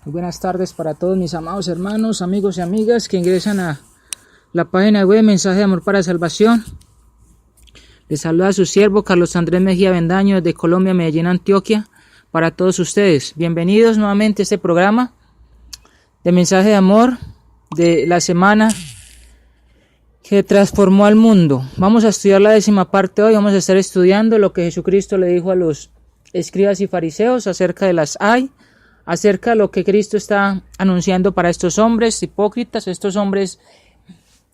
Muy buenas tardes para todos mis amados hermanos, amigos y amigas que ingresan a la página web Mensaje de Amor para Salvación. Les saluda a su siervo Carlos Andrés Mejía Bendaño de Colombia, Medellín, Antioquia. Para todos ustedes, bienvenidos nuevamente a este programa de Mensaje de Amor de la semana que transformó al mundo. Vamos a estudiar la 10ª parte hoy. Vamos a estar estudiando lo que Jesucristo le dijo a los escribas y fariseos acerca de las hay, acerca de lo que Cristo está anunciando para estos hombres hipócritas, estos hombres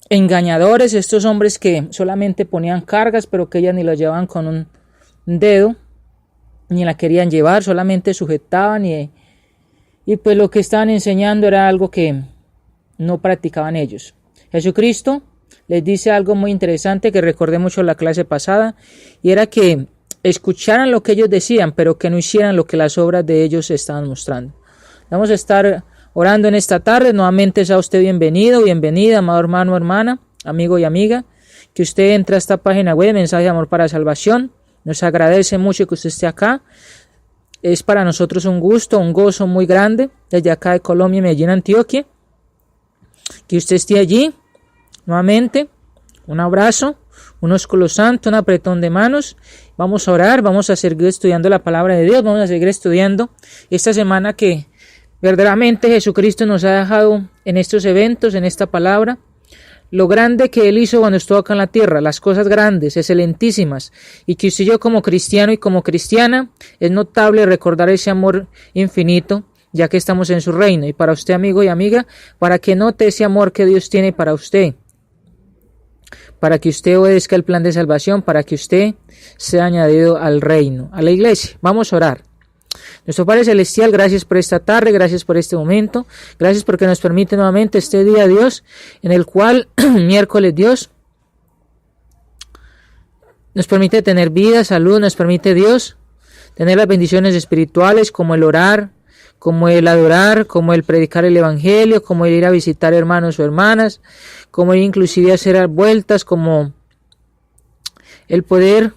engañadores, estos hombres que solamente ponían cargas, pero que ellas ni las llevaban con un dedo, ni la querían llevar, solamente sujetaban y pues lo que estaban enseñando era algo que no practicaban ellos. Jesucristo les dice algo muy interesante que recordé mucho en la clase pasada, y era que escucharan lo que ellos decían, pero que no hicieran lo que las obras de ellos estaban mostrando. Vamos a estar orando en esta tarde. Nuevamente sea usted bienvenido, bienvenida, amado hermano, hermana, amigo y amiga, que usted entre a esta página web, Mensaje de Amor para Salvación. Nos agradece mucho que usted esté acá. Es para nosotros un gusto, un gozo muy grande, desde acá de Colombia, Medellín, Antioquia, que usted esté allí. Nuevamente, un abrazo, un ósculo santo, un apretón de manos. Vamos a orar, vamos a seguir estudiando la palabra de Dios, vamos a seguir estudiando esta semana que verdaderamente Jesucristo nos ha dejado en estos eventos, en esta palabra, lo grande que Él hizo cuando estuvo acá en la tierra, las cosas grandes, excelentísimas, y que usted y yo como cristiano y como cristiana, es notable recordar ese amor infinito, ya que estamos en su reino. Y para usted, amigo y amiga, para que note ese amor que Dios tiene para usted, para que usted obedezca el plan de salvación, para que usted sea añadido al reino, a la iglesia. Vamos a orar. Nuestro Padre Celestial, gracias por esta tarde, gracias por este momento, gracias porque nos permite nuevamente este día, Dios, en el cual, miércoles, Dios, nos permite tener vida, salud, nos permite, Dios, tener las bendiciones espirituales como el orar, como el adorar, como el predicar el evangelio, como el ir a visitar hermanos o hermanas, como el inclusive hacer vueltas, como el poder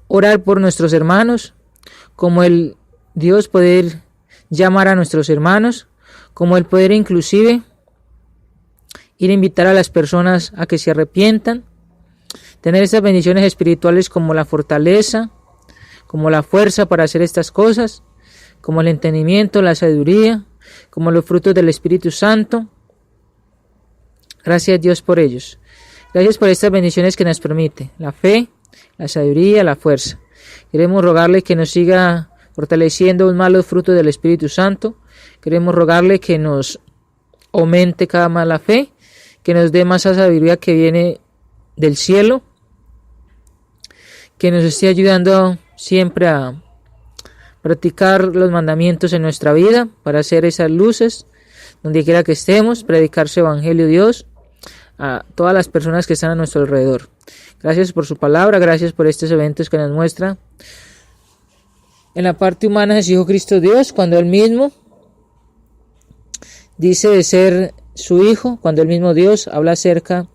orar por nuestros hermanos, como el Dios poder llamar a nuestros hermanos, como el poder inclusive ir a invitar a las personas a que se arrepientan, tener estas bendiciones espirituales como la fortaleza, como la fuerza para hacer estas cosas, como el entendimiento, la sabiduría, como los frutos del Espíritu Santo. Gracias, Dios, por ellos. Gracias por estas bendiciones que nos permite, la fe, la sabiduría, la fuerza. Queremos rogarle que nos siga fortaleciendo aún más los frutos del Espíritu Santo. Queremos rogarle que nos aumente cada más la fe, que nos dé más esa sabiduría que viene del cielo, que nos esté ayudando siempre a practicar los mandamientos en nuestra vida, para hacer esas luces donde quiera que estemos, predicar su evangelio, Dios, a todas las personas que están a nuestro alrededor. Gracias por su palabra, gracias por estos eventos que nos muestra en la parte humana de su Hijo Cristo Dios, cuando Él mismo dice de ser su Hijo, cuando el mismo Dios habla acerca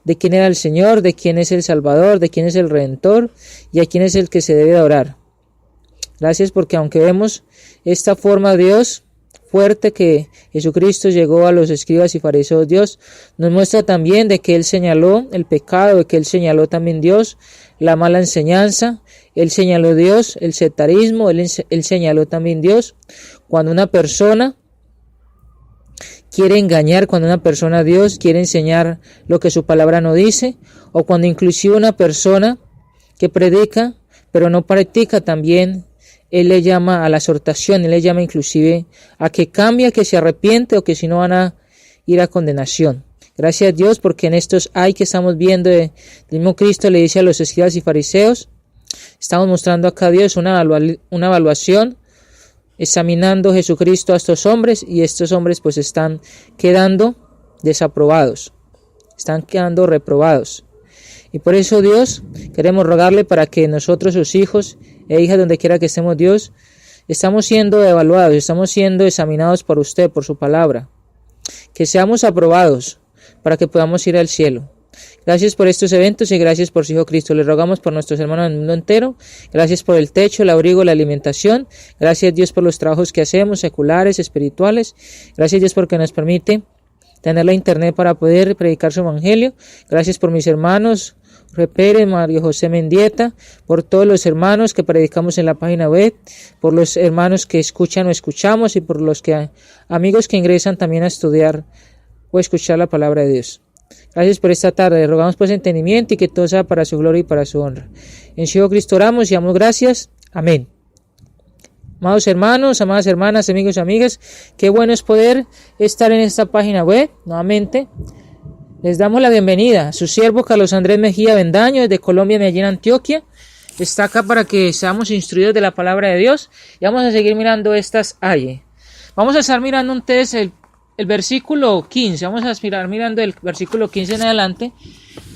de quién era el Señor, de quién es el Salvador, de quién es el Redentor y a quién es el que se debe adorar. Gracias porque aunque vemos esta forma de Dios fuerte que Jesucristo llegó a los escribas y fariseos, Dios nos muestra también de que Él señaló el pecado, de que Él señaló también Dios la mala enseñanza, Él señaló Dios el sectarismo, Él señaló también Dios cuando una persona quiere engañar, cuando una persona Dios quiere enseñar lo que su palabra no dice, o cuando inclusive una persona que predica pero no practica también, Él le llama a la exhortación, Él le llama inclusive a que cambie, a que se arrepiente, o que si no van a ir a condenación. Gracias a Dios porque en estos hay que estamos viendo, el mismo Cristo le dice a los escribas y fariseos, estamos mostrando acá a Dios una evaluación, examinando Jesucristo a estos hombres, y estos hombres pues están quedando desaprobados, están quedando reprobados. Y por eso, Dios, queremos rogarle para que nosotros, sus hijos e hijas, donde quiera que estemos, Dios, estamos siendo evaluados, estamos siendo examinados por usted, por su palabra, que seamos aprobados para que podamos ir al cielo. Gracias por estos eventos y gracias por su Hijo Cristo. Le rogamos por nuestros hermanos del mundo entero. Gracias por el techo, el abrigo, la alimentación. Gracias Dios por los trabajos que hacemos, seculares, espirituales. Gracias Dios porque nos permite tener la internet para poder predicar su evangelio. Gracias por mis hermanos Jorge Pérez, Mario José Mendieta, por todos los hermanos que predicamos en la página web, por los hermanos que escuchan o escuchamos y por los amigos que ingresan también a estudiar o escuchar la palabra de Dios. Gracias por esta tarde. Le rogamos por ese entendimiento y que todo sea para su gloria y para su honra. En Señor Cristo oramos y damos gracias. Amén. Amados hermanos, amadas hermanas, amigos y amigas, qué bueno es poder estar en esta página web nuevamente. Les damos la bienvenida. Su siervo Carlos Andrés Mejía Bendaño, desde Colombia, Medellín, Antioquia, está acá para que seamos instruidos de la palabra de Dios y vamos a seguir mirando estas ayes. Vamos a estar mirando el versículo 15, vamos a aspirar mirando el versículo 15 en adelante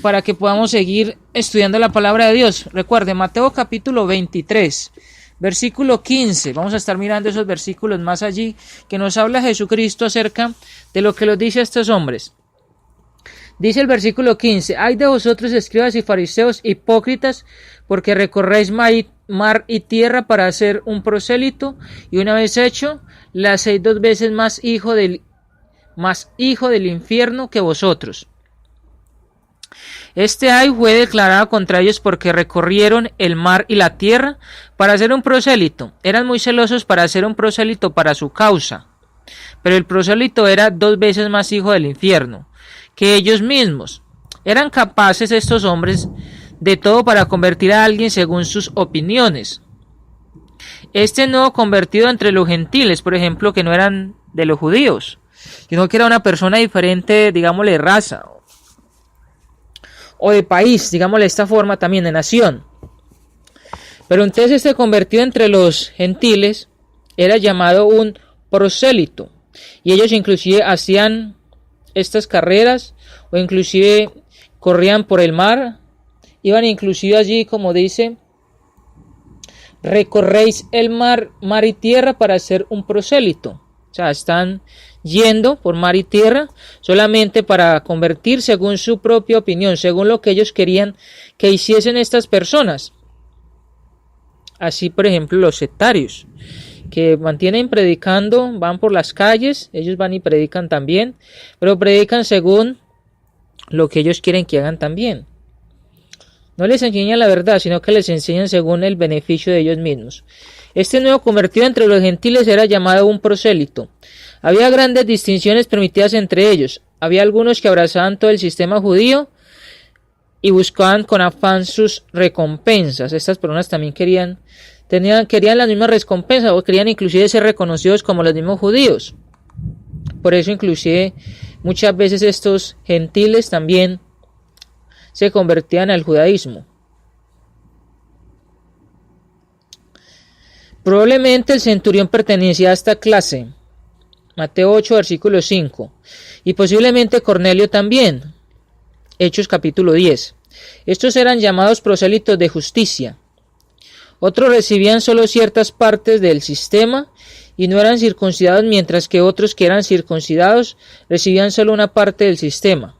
para que podamos seguir estudiando la palabra de Dios. Recuerde, Mateo capítulo 23, versículo 15, vamos a estar mirando esos versículos más allí que nos habla Jesucristo acerca de lo que los dice a estos hombres. Dice el versículo 15, «Ay de vosotros, escribas y fariseos hipócritas, porque recorréis mar y tierra para hacer un prosélito, y una vez hecho, le hacéis 2 veces más hijo del infierno que vosotros». Este ay fue declarado contra ellos porque recorrieron el mar y la tierra para hacer un prosélito. Eran muy celosos para hacer un prosélito para su causa, pero el prosélito era 2 veces más hijo del infierno que ellos mismos. Eran capaces estos hombres de todo para convertir a alguien según sus opiniones. Este nuevo convertido entre los gentiles, por ejemplo, que no eran de los judíos, sino que era una persona diferente, digámosle, de raza o de país, digámosle de esta forma también, de nación. Pero entonces este convertido entre los gentiles era llamado un prosélito, y ellos inclusive hacían estas carreras o inclusive corrían por el mar, iban inclusive allí, como dice, recorréis el mar y tierra para hacer un prosélito. O sea, están yendo por mar y tierra solamente para convertir según su propia opinión, según lo que ellos querían que hiciesen estas personas. Así, por ejemplo, los sectarios, que mantienen predicando, van por las calles, ellos van y predican también, pero predican según lo que ellos quieren que hagan también. No les enseñan la verdad, sino que les enseñan según el beneficio de ellos mismos. Este nuevo convertido entre los gentiles era llamado un prosélito. Había grandes distinciones permitidas entre ellos. Había algunos que abrazaban todo el sistema judío y buscaban con afán sus recompensas. Estas personas también querían las mismas recompensas o querían inclusive ser reconocidos como los mismos judíos. Por eso inclusive muchas veces estos gentiles también se convertían al judaísmo. Probablemente el centurión pertenecía a esta clase, Mateo 8 versículo 5, y posiblemente Cornelio también, Hechos capítulo 10. Estos eran llamados prosélitos de justicia. Otros recibían solo ciertas partes del sistema y no eran circuncidados, mientras que otros que eran circuncidados recibían solo una parte del sistema.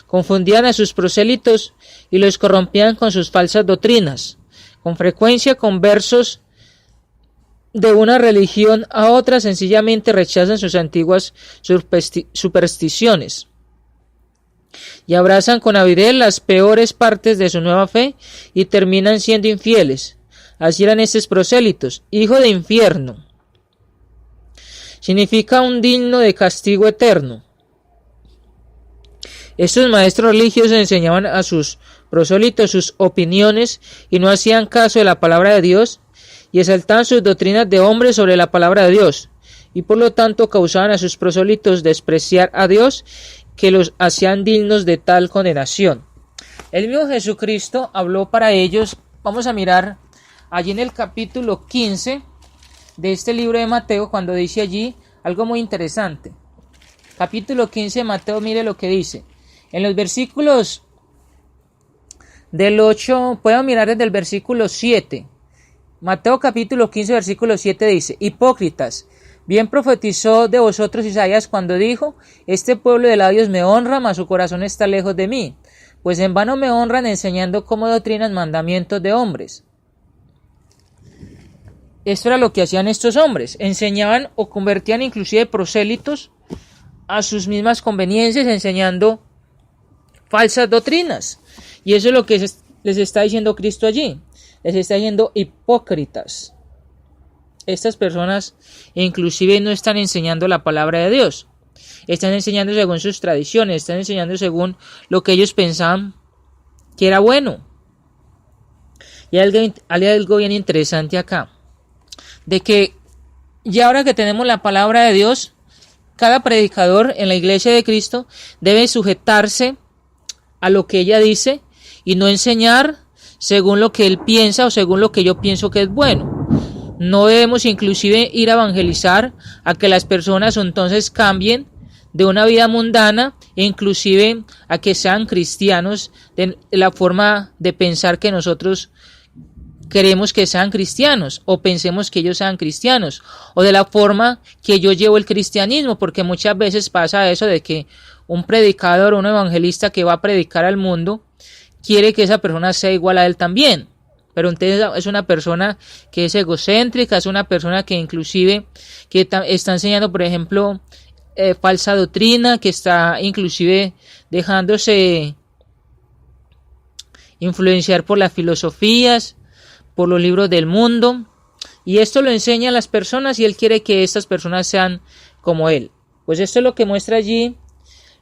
Confundían a sus prosélitos y los corrompían con sus falsas doctrinas. Con frecuencia, conversos de una religión a otra sencillamente rechazan sus antiguas supersticiones y abrazan con avidez las peores partes de su nueva fe y terminan siendo infieles. Así eran estos prosélitos. Hijo de infierno significa un digno de castigo eterno. Estos maestros religiosos enseñaban a sus prosélitos sus opiniones y no hacían caso de la palabra de Dios y exaltaban sus doctrinas de hombres sobre la palabra de Dios, y por lo tanto causaban a sus prosélitos despreciar a Dios, que los hacían dignos de tal condenación. El mismo Jesucristo habló para ellos. Vamos a mirar allí en el capítulo 15 de este libro de Mateo, cuando dice allí algo muy interesante. Capítulo 15 de Mateo, mire lo que dice. En los versículos del 8, puedo mirar desde el versículo 7. Mateo capítulo 15, versículo 7 dice: Hipócritas, bien profetizó de vosotros Isaías cuando dijo: Este pueblo de labios me honra, mas su corazón está lejos de mí, pues en vano me honran enseñando como doctrinas mandamientos de hombres. Esto era lo que hacían estos hombres, enseñaban o convertían inclusive prosélitos a sus mismas conveniencias, enseñando falsas doctrinas. Y eso es lo que les está diciendo Cristo allí. Les está diciendo hipócritas. Estas personas inclusive no están enseñando la palabra de Dios. Están enseñando según sus tradiciones, están enseñando según lo que ellos pensaban que era bueno. Y hay algo bien interesante acá, de que ya ahora que tenemos la palabra de Dios, cada predicador en la iglesia de Cristo debe sujetarse a lo que ella dice y no enseñar según lo que él piensa o según lo que yo pienso que es bueno. No debemos inclusive ir a evangelizar a que las personas entonces cambien de una vida mundana e inclusive a que sean cristianos de la forma de pensar que nosotros queremos que sean cristianos o pensemos que ellos sean cristianos o de la forma que yo llevo el cristianismo, porque muchas veces pasa eso de que un predicador o un evangelista que va a predicar al mundo quiere que esa persona sea igual a él también, pero entonces es una persona que es egocéntrica, es una persona que inclusive que está enseñando, por ejemplo, falsa doctrina, que está inclusive dejándose influenciar por las filosofías, por los libros del mundo, y esto lo enseña a las personas y él quiere que estas personas sean como él. Pues esto es lo que muestra allí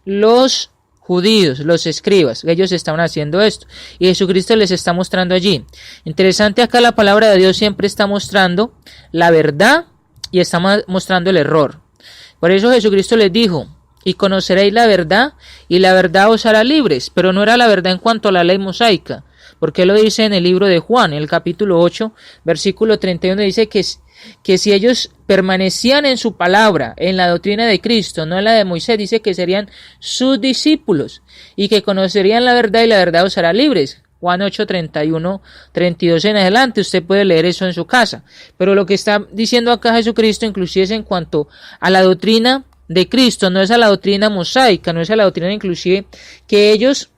los judíos, los escribas, ellos estaban haciendo esto y Jesucristo les está mostrando allí. Interesante, acá la palabra de Dios siempre está mostrando la verdad y está mostrando el error. Por eso Jesucristo les dijo: y conoceréis la verdad y la verdad os hará libres. Pero no era la verdad en cuanto a la ley mosaica, porque lo dice en el libro de Juan, en el capítulo 8, versículo 31, dice que si ellos permanecían en su palabra, en la doctrina de Cristo, no en la de Moisés, dice que serían sus discípulos y que conocerían la verdad y la verdad os hará libres. Juan 8, 31, 32 en adelante, usted puede leer eso en su casa. Pero lo que está diciendo acá Jesucristo inclusive es en cuanto a la doctrina de Cristo, no es a la doctrina mosaica, no es a la doctrina inclusive que ellos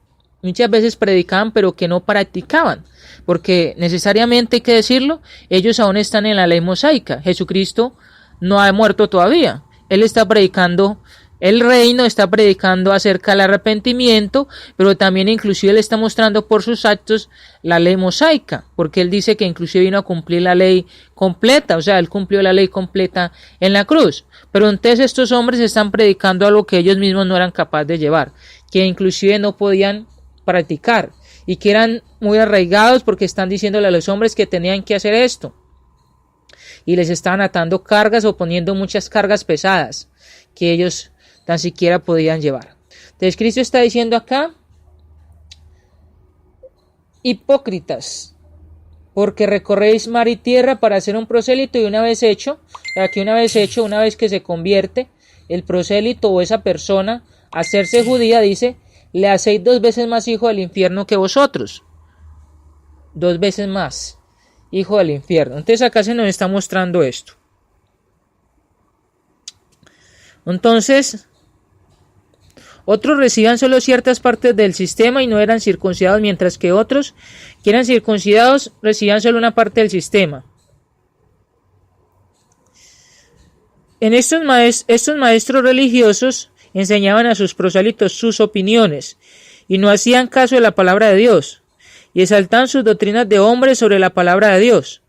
muchas veces predicaban pero que no practicaban, porque necesariamente hay que decirlo, ellos aún están en la ley mosaica. Jesucristo no ha muerto todavía, él está predicando el reino, está predicando acerca del arrepentimiento, pero también inclusive él está mostrando por sus actos la ley mosaica, porque él dice que inclusive vino a cumplir la ley completa, o sea, él cumplió la ley completa en la cruz. Pero entonces estos hombres están predicando algo que ellos mismos no eran capaces de llevar, que inclusive no podían practicar y que eran muy arraigados porque están diciéndole a los hombres que tenían que hacer esto y les estaban atando cargas o poniendo muchas cargas pesadas que ellos tan siquiera podían llevar. Entonces Cristo está diciendo acá: hipócritas, porque recorréis mar y tierra para hacer un prosélito, y una vez hecho, una vez que se convierte el prosélito o esa persona a hacerse judía, dice, le hacéis 2 veces más hijo del infierno que vosotros. 2 veces más hijo del infierno. Entonces acá se nos está mostrando esto. Entonces, otros recibían solo ciertas partes del sistema y no eran circuncidados, mientras que otros que eran circuncidados recibían solo una parte del sistema. En estos maestros religiosos enseñaban a sus prosélitos sus opiniones y no hacían caso de la palabra de Dios y exaltaban sus doctrinas de hombres sobre la palabra de Dios,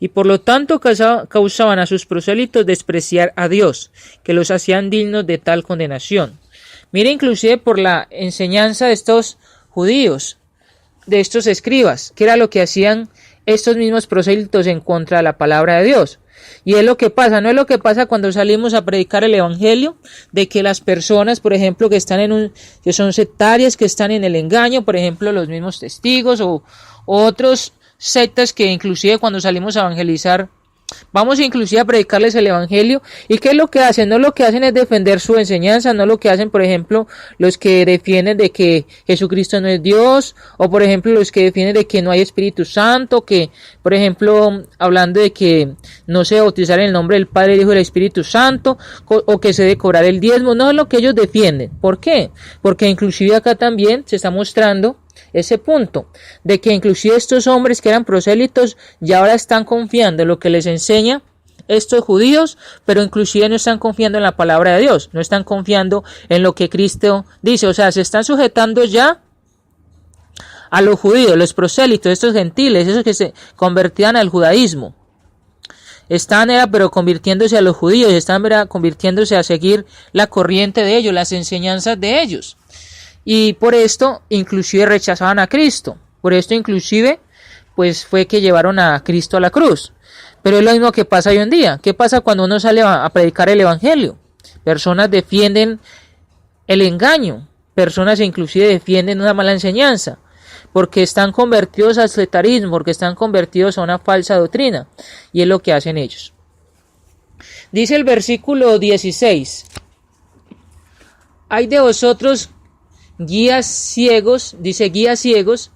y por lo tanto causaban a sus prosélitos despreciar a Dios, que los hacían dignos de tal condenación. Mire, inclusive por la enseñanza de estos judíos, de estos escribas, que era lo que hacían estos mismos prosélitos en contra de la palabra de Dios. Y es lo que pasa, no es lo que pasa cuando salimos a predicar el evangelio, de que las personas, por ejemplo, que son sectarias, que están en el engaño, por ejemplo, los mismos testigos o otros sectas que inclusive cuando salimos a evangelizar Vamos inclusive a predicarles el evangelio. ¿Y qué es lo que hacen? No lo que hacen es defender su enseñanza, no lo que hacen, por ejemplo, los que defienden de que Jesucristo no es Dios, o por ejemplo los que defienden de que no hay Espíritu Santo, que por ejemplo hablando de que no se bautizar en el nombre del Padre, el Hijo y el Espíritu Santo, o que se debe cobrar el diezmo. No es lo que ellos defienden. ¿Por qué? Porque inclusive acá también se está mostrando ese punto, de que inclusive estos hombres que eran prosélitos ya ahora están confiando en lo que les enseña estos judíos, pero inclusive no están confiando en la palabra de Dios, no están confiando en lo que Cristo dice, o sea, se están sujetando ya a los judíos, los prosélitos, estos gentiles, esos que se convertían al judaísmo. Están pero convirtiéndose a los judíos, están convirtiéndose a seguir la corriente de ellos, las enseñanzas de ellos. Y por esto inclusive rechazaban a Cristo. Por esto inclusive pues fue que llevaron a Cristo a la cruz. Pero es lo mismo que pasa hoy en día. ¿Qué pasa cuando uno sale a predicar el evangelio? Personas defienden el engaño. Personas inclusive defienden una mala enseñanza. Porque están convertidos al sectarismo. Porque están convertidos a una falsa doctrina. Y es lo que hacen ellos. Dice el versículo 16. Hay de vosotros guías ciegos, dice guías ciegos,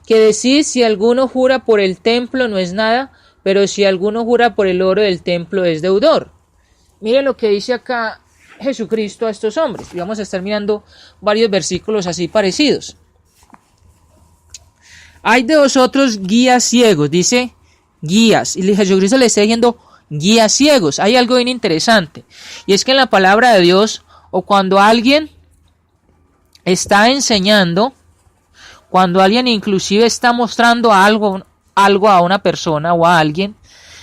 que decís si alguno jura por el templo no es nada, pero si alguno jura por el oro del templo es deudor. Miren lo que dice acá Jesucristo a estos hombres. Y vamos a estar mirando varios versículos así parecidos. Hay de vosotros guías ciegos, dice guías. Y Jesucristo le está diciendo guías ciegos. Hay algo bien interesante. Y es que en la palabra de Dios, o cuando alguien está enseñando, cuando alguien inclusive está mostrando algo a una persona o a alguien,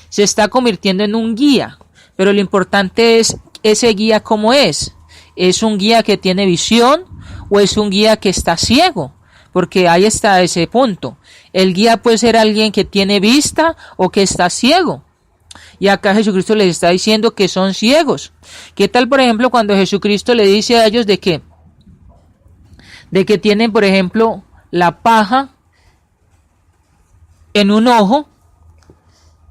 se está convirtiendo en un guía. Pero lo importante es ese guía cómo es. ¿Es un guía que tiene visión o es un guía que está ciego? Porque ahí está ese punto. El guía puede ser alguien que tiene vista o que está ciego. Y acá Jesucristo les está diciendo que son ciegos. ¿Qué tal, por ejemplo, cuando Jesucristo le dice a ellos de que tienen, por ejemplo, la paja en un ojo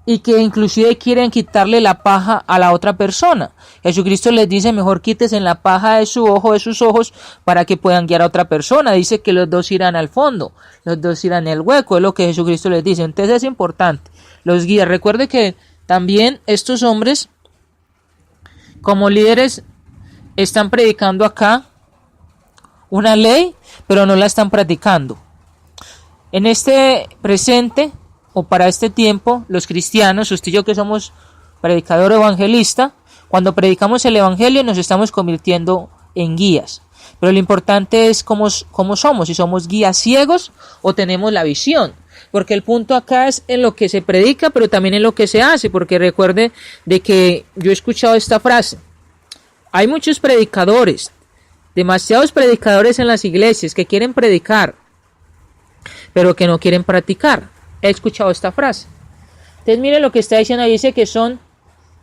y que inclusive quieren quitarle la paja a la otra persona? Jesucristo les dice, mejor quítesen la paja de su ojo, de sus ojos, para que puedan guiar a otra persona. Dice que los dos irán al fondo, los dos irán en el hueco, es lo que Jesucristo les dice. Entonces es importante, los guías. Recuerde que también estos hombres, como líderes, están predicando acá una ley, pero no la están practicando. En este presente, o para este tiempo, los cristianos, usted y yo que somos predicador evangelista, cuando predicamos el evangelio nos estamos convirtiendo en guías. Pero lo importante es cómo somos, si somos guías ciegos o tenemos la visión. Porque el punto acá es en lo que se predica, pero también en lo que se hace. Porque recuerde de que yo he escuchado esta frase. Hay muchos predicadores, demasiados predicadores en las iglesias que quieren predicar, pero que no quieren practicar. He escuchado esta frase. Entonces miren lo que está diciendo ahí, dice que son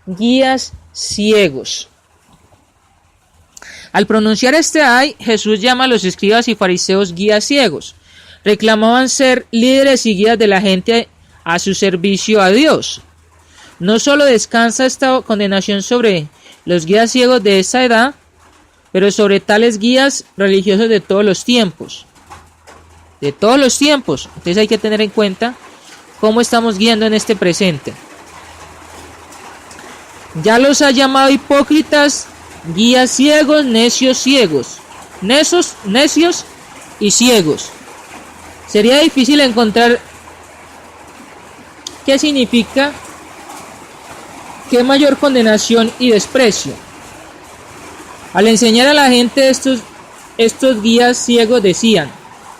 guías ciegos. Al pronunciar este ay, Jesús llama a los escribas y fariseos guías ciegos. Reclamaban ser líderes y guías de la gente a su servicio a Dios. No solo descansa esta condenación sobre los guías ciegos de esa edad, pero sobre tales guías religiosos de todos los tiempos. De todos los tiempos. Entonces hay que tener en cuenta cómo estamos guiando en este presente. Ya los ha llamado hipócritas, guías ciegos, necios ciegos. Necios y ciegos. Sería difícil encontrar qué significa, qué mayor condenación y desprecio. Al enseñar a la gente estos guías ciegos decían,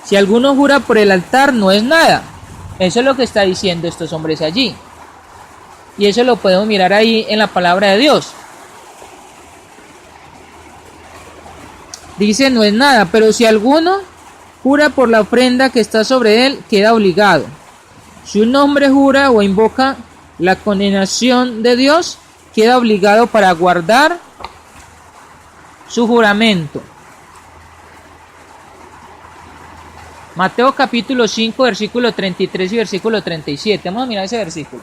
si alguno jura por el altar no es nada. Eso es lo que está diciendo estos hombres allí. Y eso lo podemos mirar ahí en la palabra de Dios. Dice no es nada, pero si alguno jura por la ofrenda que está sobre él, queda obligado. Si un hombre jura o invoca la condenación de Dios, queda obligado para guardar su juramento. Mateo capítulo 5, versículo 33 y versículo 37. Vamos a mirar ese versículo.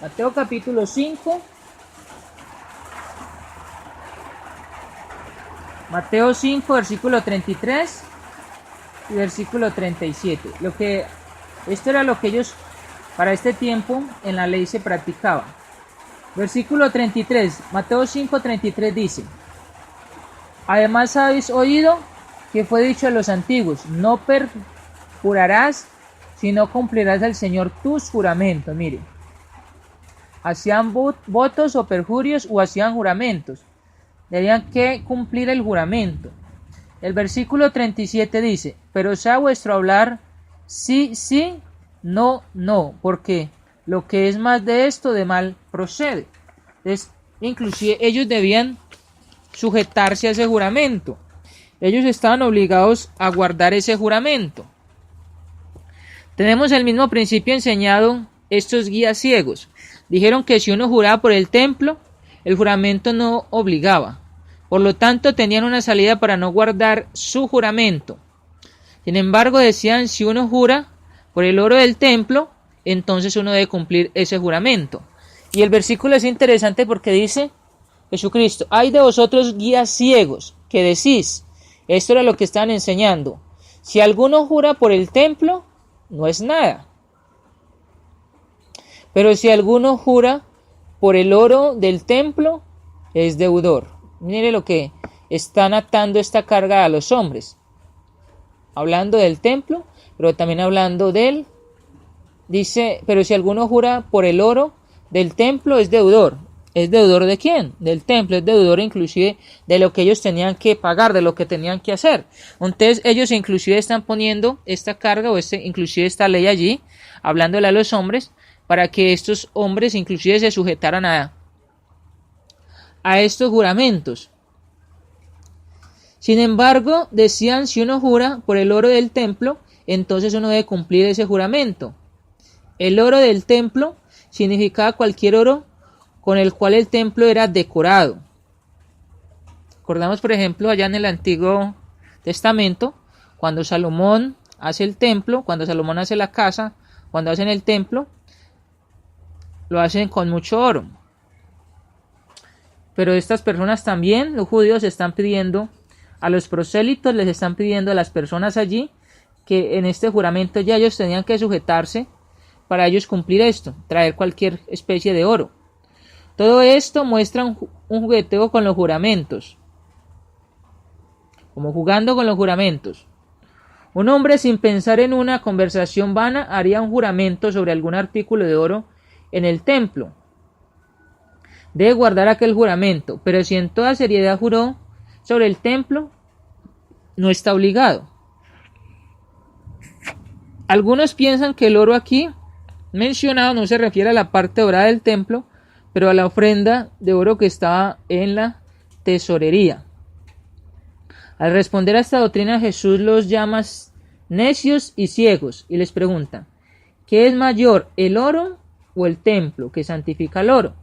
Mateo capítulo 5. Mateo 5, versículo 33 y versículo 37. Esto era lo que ellos para este tiempo en la ley se practicaba. Versículo 33, Mateo 5, 33 dice: además habéis oído que fue dicho a los antiguos, no perjurarás, sino cumplirás al Señor tus juramentos. Mire, hacían votos o perjurios o hacían juramentos. Tenían que cumplir el juramento. El versículo 37 dice: pero sea vuestro hablar sí, sí, no, no, porque lo que es más de esto de mal procede. Entonces, inclusive ellos debían sujetarse a ese juramento. Ellos estaban obligados a guardar ese juramento. Tenemos el mismo principio enseñado estos guías ciegos. Dijeron que si uno juraba por el templo, el juramento no obligaba. Por lo tanto, tenían una salida para no guardar su juramento. Sin embargo, decían, si uno jura por el oro del templo, entonces uno debe cumplir ese juramento. Y el versículo es interesante porque dice Jesucristo: ay de vosotros guías ciegos, que decís. Esto era lo que estaban enseñando. Si alguno jura por el templo, no es nada. Pero si alguno jura por el oro del templo, es deudor. Mire lo que están atando esta carga a los hombres. Hablando del templo, pero también hablando del... Dice, pero si alguno jura por el oro del templo, es deudor. ¿Es deudor de quién? Del templo. Es deudor inclusive de lo que ellos tenían que pagar, de lo que tenían que hacer. Entonces ellos inclusive están poniendo esta carga o inclusive esta ley allí, hablándole a los hombres, para que estos hombres inclusive se sujetaran a estos juramentos. Sin embargo, decían, si uno jura por el oro del templo, entonces uno debe cumplir ese juramento. El oro del templo significaba cualquier oro con el cual el templo era decorado. Recordamos, por ejemplo, allá en el Antiguo Testamento, cuando Salomón hace el templo, cuando Salomón hace la casa, cuando hacen el templo, lo hacen con mucho oro. Pero estas personas también, los judíos, están pidiendo a los prosélitos, les están pidiendo a las personas allí que en este juramento ya ellos tenían que sujetarse para ellos cumplir esto, traer cualquier especie de oro. Todo esto muestra un jugueteo con los juramentos, como jugando con los juramentos. Un hombre sin pensar en una conversación vana haría un juramento sobre algún artículo de oro en el templo. Debe guardar aquel juramento, pero si en toda seriedad juró sobre el templo, no está obligado. Algunos piensan que el oro aquí mencionado no se refiere a la parte dorada del templo, pero a la ofrenda de oro que estaba en la tesorería. Al responder a esta doctrina, Jesús los llama necios y ciegos y les pregunta: ¿qué es mayor, el oro o el templo que santifica el oro?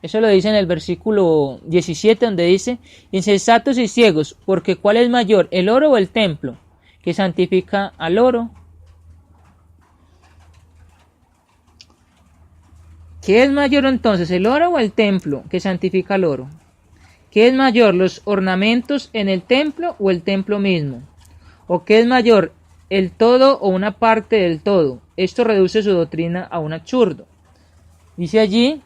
Eso lo dice en el versículo 17, donde dice: insensatos y ciegos, porque ¿cuál es mayor, el oro o el templo que santifica al oro? ¿Qué es mayor entonces, el oro o el templo que santifica el oro? ¿Qué es mayor, los ornamentos en el templo o el templo mismo? ¿O qué es mayor, el todo o una parte del todo? Esto reduce su doctrina a un absurdo. Dice allí,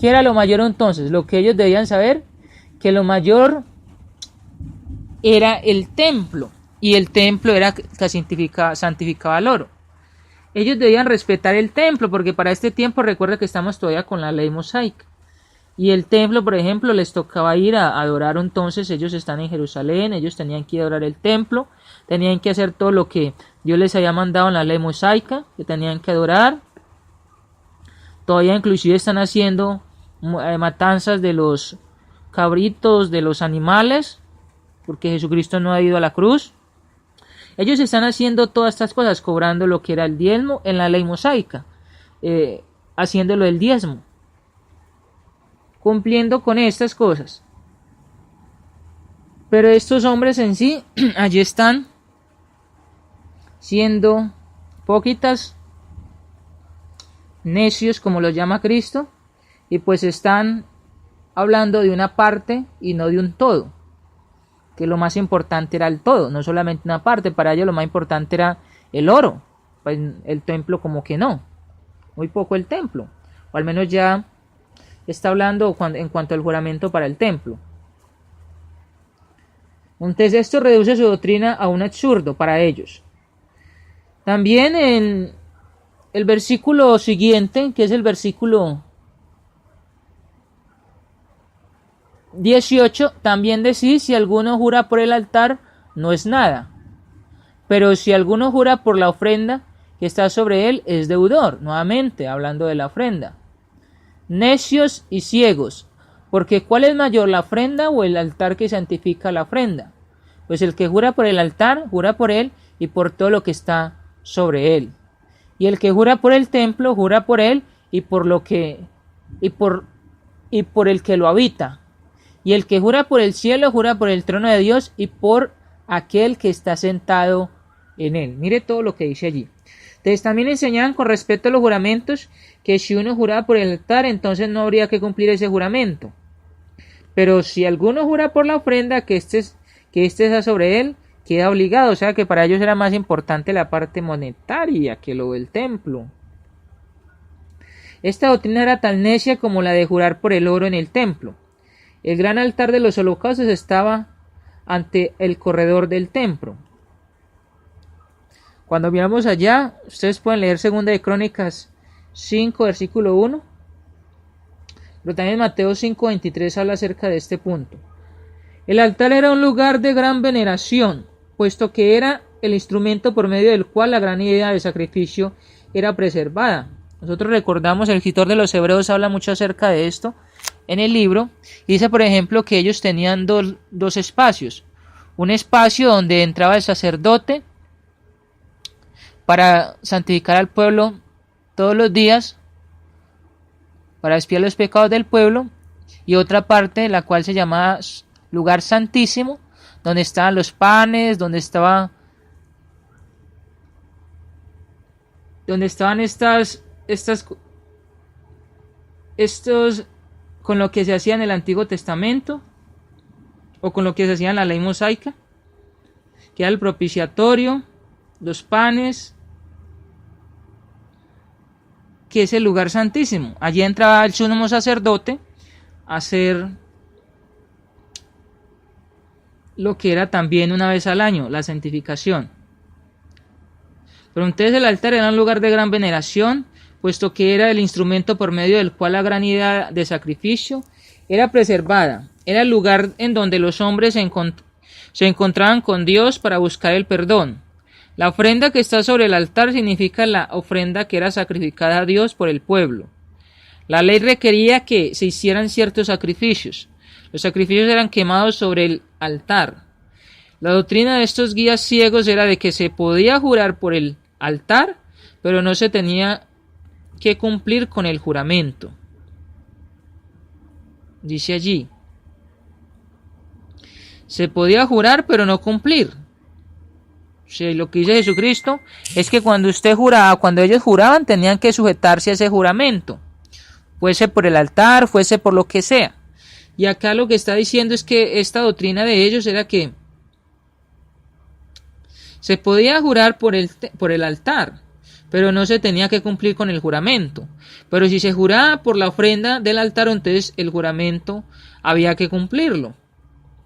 ¿qué era lo mayor entonces? Lo que ellos debían saber, que lo mayor era el templo, y el templo era que santificaba el oro. Ellos debían respetar el templo, porque para este tiempo recuerda que estamos todavía con la ley mosaica. Y el templo, por ejemplo, les tocaba ir a adorar. Entonces ellos están en Jerusalén, ellos tenían que ir a adorar el templo, tenían que hacer todo lo que Dios les había mandado en la ley mosaica, que tenían que adorar. Todavía inclusive están haciendo matanzas de los cabritos, de los animales, porque Jesucristo no ha ido a la cruz. Ellos están haciendo todas estas cosas, cobrando lo que era el diezmo en la ley mosaica, haciéndolo el diezmo, cumpliendo con estas cosas. Pero estos hombres en sí, allí están siendo hipócritas, necios, como los llama Cristo, y pues están hablando de una parte y no de un todo, que lo más importante era el todo, no solamente una parte. Para ellos lo más importante era el oro, pues el templo como que no, muy poco el templo, o al menos ya está hablando en cuanto al juramento para el templo. Entonces esto reduce su doctrina a un absurdo para ellos. También en el versículo siguiente, que es el versículo 18, también decís: si alguno jura por el altar, no es nada, pero si alguno jura por la ofrenda que está sobre él, es deudor. Nuevamente hablando de la ofrenda. Necios y ciegos, porque ¿cuál es mayor, la ofrenda o el altar que santifica la ofrenda? Pues el que jura por el altar, jura por él y por todo lo que está sobre él. Y el que jura por el templo, jura por él y por lo que y por el que lo habita. Y el que jura por el cielo, jura por el trono de Dios y por aquel que está sentado en él. Mire todo lo que dice allí. Entonces también enseñaban con respecto a los juramentos que si uno juraba por el altar, entonces no habría que cumplir ese juramento. Pero si alguno jura por la ofrenda que éste está sobre él, queda obligado. O sea que para ellos era más importante la parte monetaria que lo del templo. Esta doctrina era tan necia como la de jurar por el oro en el templo. El gran altar de los holocaustos estaba ante el corredor del templo. Cuando miramos allá, ustedes pueden leer 2 de Crónicas 5, versículo 1. Pero también Mateo 5, 23 habla acerca de este punto. El altar era un lugar de gran veneración, puesto que era el instrumento por medio del cual la gran idea de sacrificio era preservada. Nosotros recordamos, el escritor de los Hebreos habla mucho acerca de esto en el libro. Dice, por ejemplo, que ellos tenían dos espacios. Un espacio donde entraba el sacerdote para santificar al pueblo todos los días, para expiar los pecados del pueblo, y otra parte, la cual se llamaba lugar santísimo, donde estaban los panes, donde estaban estos con lo que se hacía en el Antiguo Testamento, o con lo que se hacía en la ley mosaica, que era el propiciatorio, los panes, que es el lugar santísimo. Allí entraba el sumo sacerdote a hacer lo que era también una vez al año, la santificación. Pero entonces el altar era un lugar de gran veneración, puesto que era el instrumento por medio del cual la gran idea de sacrificio era preservada. Era el lugar en donde los hombres se encontraban con Dios para buscar el perdón. La ofrenda que está sobre el altar significa la ofrenda que era sacrificada a Dios por el pueblo. La ley requería que se hicieran ciertos sacrificios. Los sacrificios eran quemados sobre el altar. La doctrina de estos guías ciegos era de que se podía jurar por el altar, pero no se tenía que cumplir con el juramento. Dice allí, se podía jurar pero no cumplir. Sí, lo que dice Jesucristo es que cuando ellos juraban, tenían que sujetarse a ese juramento, fuese por el altar, fuese por lo que sea. Y acá lo que está diciendo es que esta doctrina de ellos era que se podía jurar por el altar, pero no se tenía que cumplir con el juramento. Pero si se juraba por la ofrenda del altar, entonces el juramento había que cumplirlo.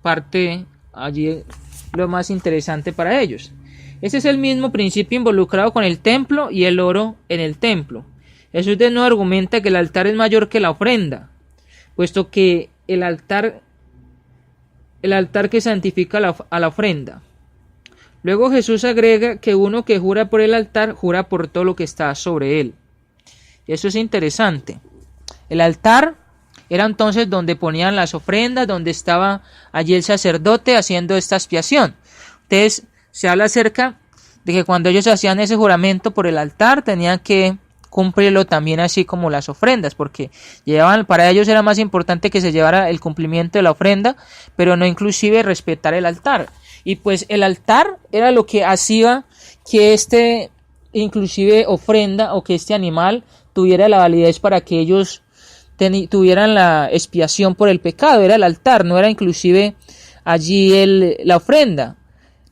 Parte allí lo más interesante para ellos. Ese es el mismo principio involucrado con el templo y el oro en el templo. Jesús de nuevo argumenta que el altar es mayor que la ofrenda, puesto que el altar que santifica a la ofrenda. Luego Jesús agrega que uno que jura por el altar, jura por todo lo que está sobre él. Y eso es interesante. El altar era entonces donde ponían las ofrendas, donde estaba allí el sacerdote haciendo esta expiación. Entonces se habla acerca de que cuando ellos hacían ese juramento por el altar, tenían que cumplirlo también así como las ofrendas, porque para ellos era más importante que se llevara el cumplimiento de la ofrenda, pero no inclusive respetar el altar. Y pues el altar era lo que hacía que inclusive ofrenda o que este animal tuviera la validez para que ellos tuvieran la expiación por el pecado. Era el altar, no era inclusive allí la ofrenda.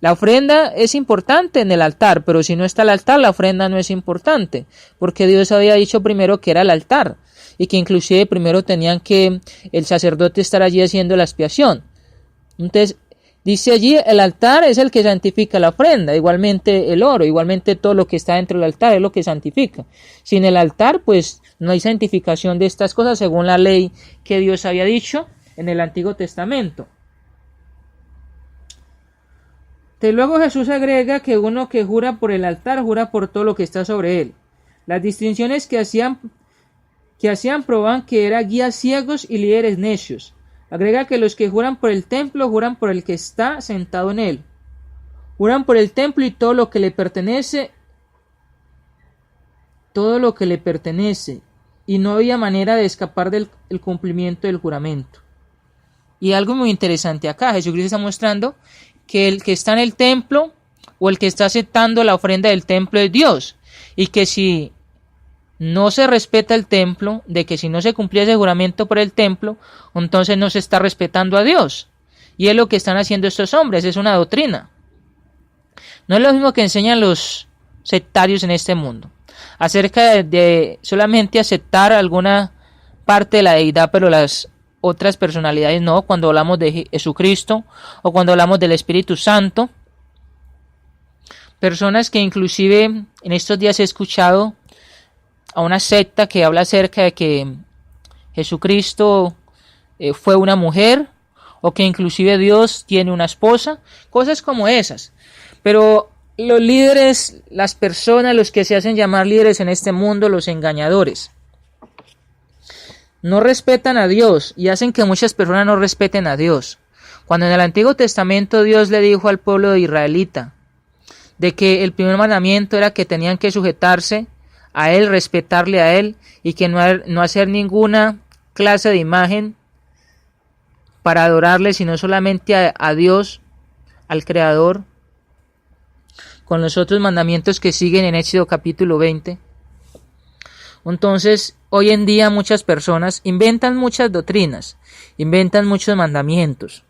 La ofrenda es importante en el altar, pero si no está el altar, la ofrenda no es importante, porque Dios había dicho primero que era el altar, y que inclusive primero tenían que el sacerdote estar allí haciendo la expiación. Entonces, dice allí, el altar es el que santifica la ofrenda, igualmente el oro, igualmente todo lo que está dentro del altar es lo que santifica. Sin el altar, pues no hay santificación de estas cosas según la ley que Dios había dicho en el Antiguo Testamento. Luego Jesús agrega que uno que jura por el altar, jura por todo lo que está sobre él. Las distinciones que hacían probaban que eran guías ciegos y líderes necios. Agrega que los que juran por el templo, juran por el que está sentado en él. Juran por el templo y todo lo que le pertenece, y no había manera de escapar del cumplimiento del juramento. Y algo muy interesante acá, Jesucristo está mostrando que el que está en el templo o el que está aceptando la ofrenda del templo es Dios, y que si no se respeta el templo, de que si no se cumplía ese juramento por el templo, entonces no se está respetando a Dios. Y es lo que están haciendo estos hombres, es una doctrina. No es lo mismo que enseñan los sectarios en este mundo, acerca de solamente aceptar alguna parte de la deidad, pero las otras personalidades no. Cuando hablamos de Jesucristo o cuando hablamos del Espíritu Santo, personas que inclusive en estos días he escuchado a una secta que habla acerca de que Jesucristo fue una mujer, o que inclusive Dios tiene una esposa, cosas como esas. Pero los líderes, las personas, los que se hacen llamar líderes en este mundo, los engañadores, no respetan a Dios y hacen que muchas personas no respeten a Dios. Cuando en el Antiguo Testamento Dios le dijo al pueblo israelita de que el primer mandamiento era que tenían que sujetarse a Él, respetarle a Él, y que no hacer ninguna clase de imagen para adorarle, sino solamente a Dios, al Creador, con los otros mandamientos que siguen en Éxodo capítulo 20. Entonces, hoy en día muchas personas inventan muchas doctrinas, inventan muchos mandamientos.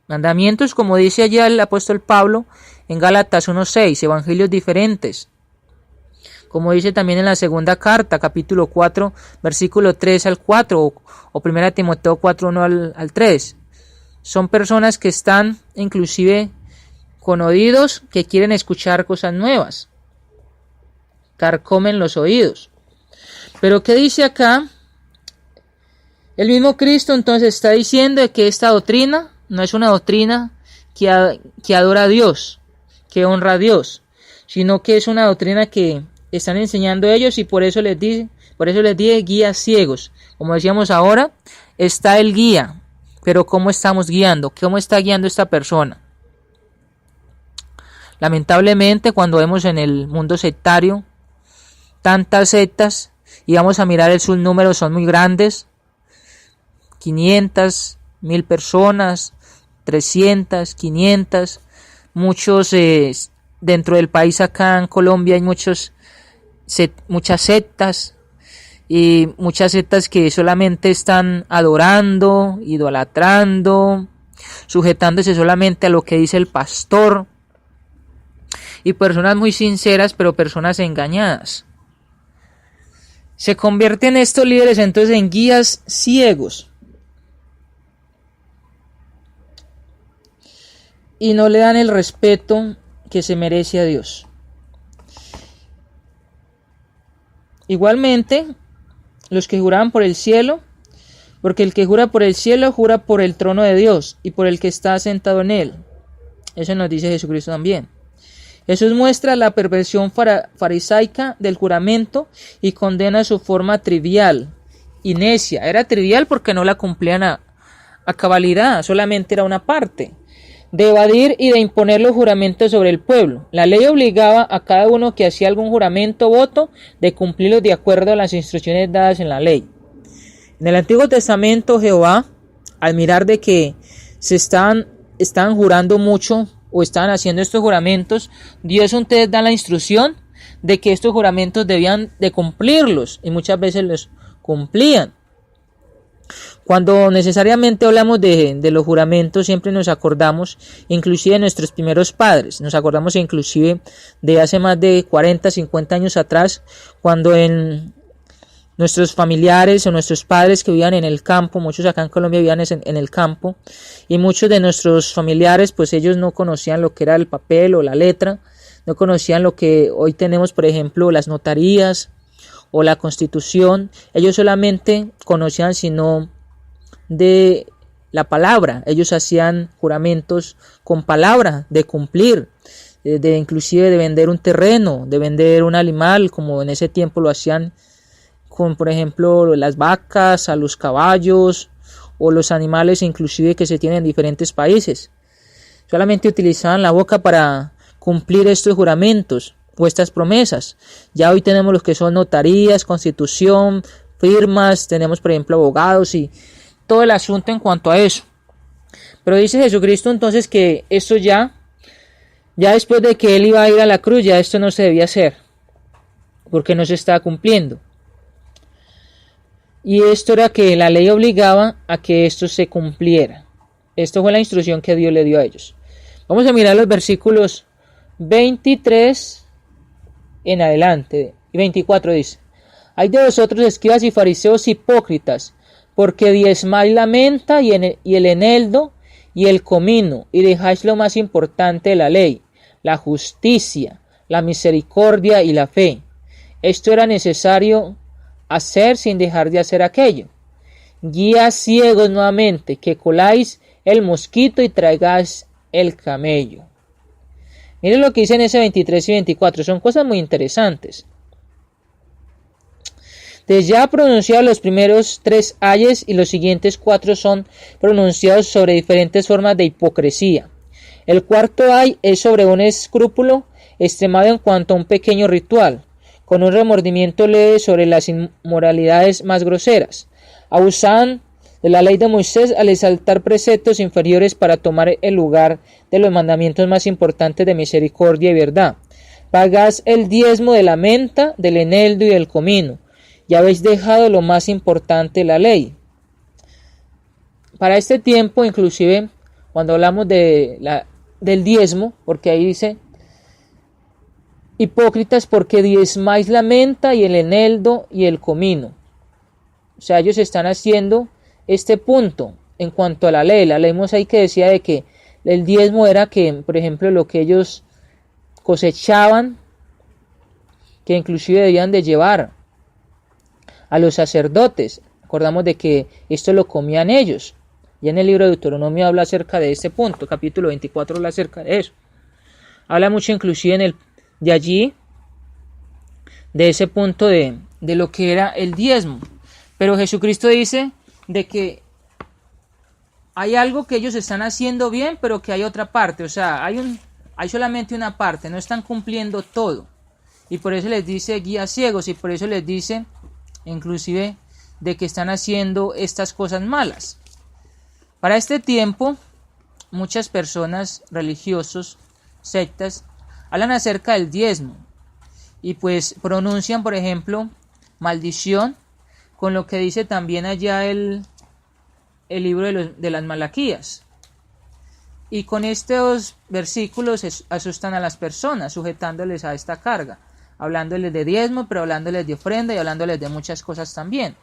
Mandamientos, como dice allá el apóstol Pablo en Gálatas 1:6, evangelios diferentes. Como dice también en la segunda carta, capítulo 4, versículo 3 al 4, o 1 Timoteo 4, 1 al 3. Son personas que están inclusive con oídos que quieren escuchar cosas nuevas. Carcomen los oídos. Pero ¿qué dice acá? El mismo Cristo entonces está diciendo que esta doctrina no es una doctrina que adora a Dios, que honra a Dios, sino que es una doctrina que están enseñando ellos, y por eso les dije guías ciegos. Como decíamos ahora, está el guía, pero ¿cómo estamos guiando? ¿Cómo está guiando esta persona? Lamentablemente, cuando vemos en el mundo sectario tantas sectas y vamos a mirar sus números, son muy grandes, 500, 1000 personas, 300, 500, muchos dentro del país. Acá en Colombia hay muchas sectas, y muchas sectas que solamente están adorando, idolatrando, sujetándose solamente a lo que dice el pastor, y personas muy sinceras, pero personas engañadas. Se convierten estos líderes entonces en guías ciegos, y no le dan el respeto que se merece a Dios. Igualmente, los que juraban por el cielo, porque el que jura por el cielo jura por el trono de Dios y por el que está sentado en él. Eso nos dice Jesucristo también. Jesús muestra la perversión farisaica del juramento y condena su forma trivial y necia. Era trivial porque no la cumplían a cabalidad, solamente era una parte. De evadir y de imponer los juramentos sobre el pueblo. La ley obligaba a cada uno que hacía algún juramento o voto de cumplirlos de acuerdo a las instrucciones dadas en la ley. En el Antiguo Testamento, Jehová, al mirar de que se estaban jurando mucho o estaban haciendo estos juramentos, Dios entonces da la instrucción de que estos juramentos debían de cumplirlos y muchas veces los cumplían. Cuando necesariamente hablamos de los juramentos, siempre nos acordamos inclusive de nuestros primeros padres, nos acordamos inclusive de hace más de 40, 50 años atrás, cuando en nuestros familiares o nuestros padres que vivían en el campo, muchos acá en Colombia vivían en el campo, y muchos de nuestros familiares, pues ellos no conocían lo que era el papel o la letra, no conocían lo que hoy tenemos, por ejemplo, las notarías o la Constitución. Ellos solamente conocían sino de la palabra. Ellos hacían juramentos con palabra de cumplir, de inclusive de vender un terreno, de vender un animal, como en ese tiempo lo hacían con, por ejemplo, las vacas, a los caballos o los animales inclusive que se tienen en diferentes países. Solamente utilizaban la boca para cumplir estos juramentos o estas promesas. Ya hoy tenemos los que son notarías, constitución, firmas, tenemos por ejemplo abogados y todo el asunto en cuanto a eso. Pero dice Jesucristo entonces que esto ya después de que Él iba a ir a la cruz, ya esto no se debía hacer, porque no se estaba cumpliendo. Y esto era que la ley obligaba a que esto se cumpliera. Esto fue la instrucción que Dios le dio a ellos. Vamos a mirar los versículos 23 en adelante. Y 24 dice: Hay de vosotros escribas y fariseos hipócritas, porque diezmáis la menta y el eneldo y el comino, y dejáis lo más importante de la ley, la justicia, la misericordia y la fe. Esto era necesario hacer sin dejar de hacer aquello. Guías ciegos nuevamente, que coláis el mosquito y traigáis el camello. Miren lo que dice en ese 23 y 24, son cosas muy interesantes. Desde ya pronunciado los primeros 3 ayes y los siguientes 4 son pronunciados sobre diferentes formas de hipocresía. El cuarto ay es sobre un escrúpulo extremado en cuanto a un pequeño ritual, con un remordimiento leve sobre las inmoralidades más groseras. Abusan de la ley de Moisés al exaltar preceptos inferiores para tomar el lugar de los mandamientos más importantes de misericordia y verdad. Pagás el diezmo de la menta, del eneldo y del comino, y habéis dejado lo más importante de la ley. Para este tiempo, inclusive, cuando hablamos del diezmo, porque ahí dice: hipócritas, porque diezmáis la menta y el eneldo y el comino. O sea, ellos están haciendo este punto en cuanto a la ley. La ley mosaica que decía de que el diezmo era que, por ejemplo, lo que ellos cosechaban, que inclusive debían de llevar a los sacerdotes. Acordamos de que esto lo comían ellos. Ya en el libro de Deuteronomio habla acerca de este punto, capítulo 24 habla acerca de eso. Habla mucho inclusive de allí, de ese punto de lo que era el diezmo. Pero Jesucristo dice de que hay algo que ellos están haciendo bien, pero que hay otra parte. O sea, hay solamente una parte, no están cumpliendo todo. Y por eso les dice guías ciegos, y por eso les dice inclusive de que están haciendo estas cosas malas. Para este tiempo, muchas personas, religiosos, sectas, hablan acerca del diezmo y pues pronuncian, por ejemplo, maldición, con lo que dice también allá el libro de las Malaquías. Y con estos versículos asustan a las personas, sujetándoles a esta carga, hablándoles de diezmo, pero hablándoles de ofrenda y hablándoles de muchas cosas también,